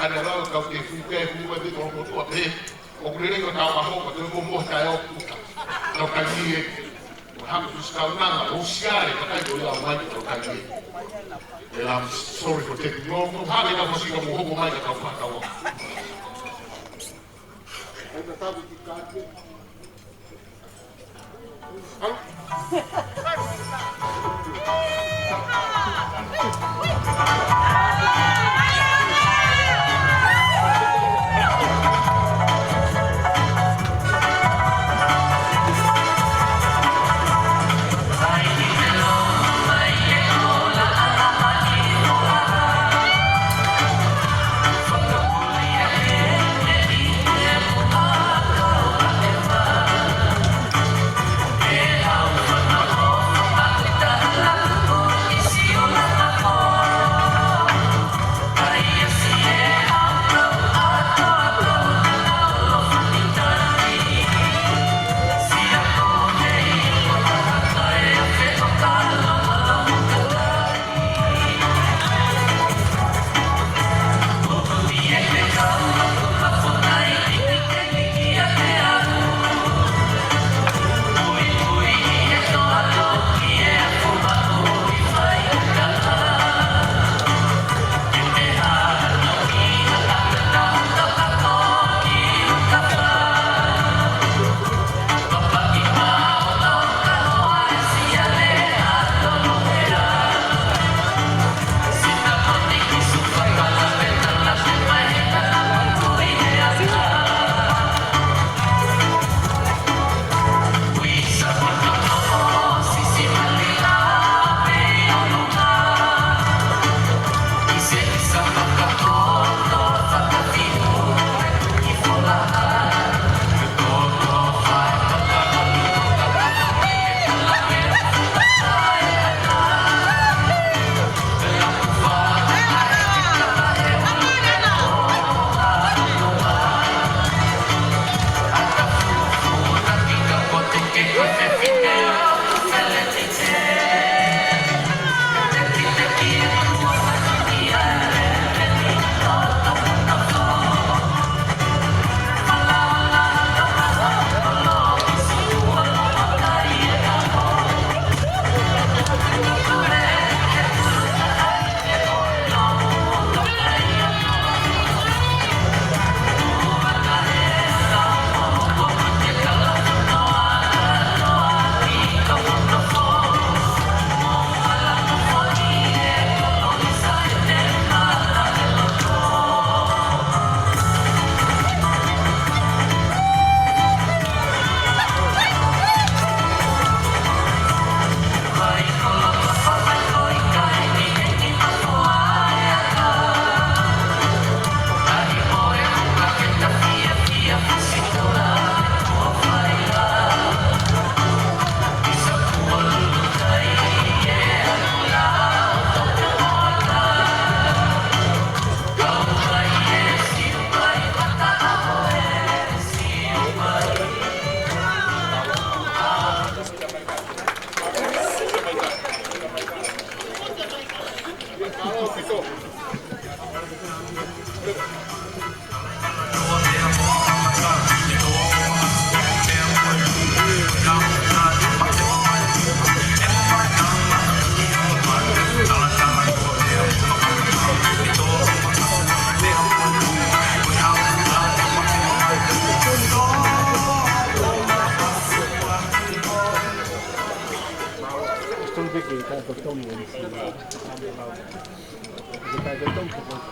ada la ka te fu ke fu wa te ko to te o kule ko ta ma ho ko te ko mo ta o no ka ni e ha ku ska na o siare ka ta yo ya mai ko ka ni and I'm sorry for taking you long. How did I see the whole mic at the front?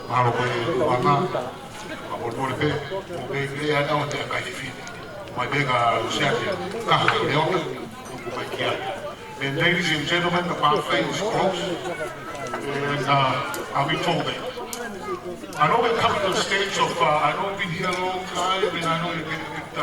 Malo koe wana, a volvore pe, pe le ana o te kai fi. Mai bega luciate, kaha leona, ku mai kia. And ladies and gentlemen, the buffet is closed, and I'll be told that. I know we're coming to the stage of, I know we've been here a long time, and I know you're getting it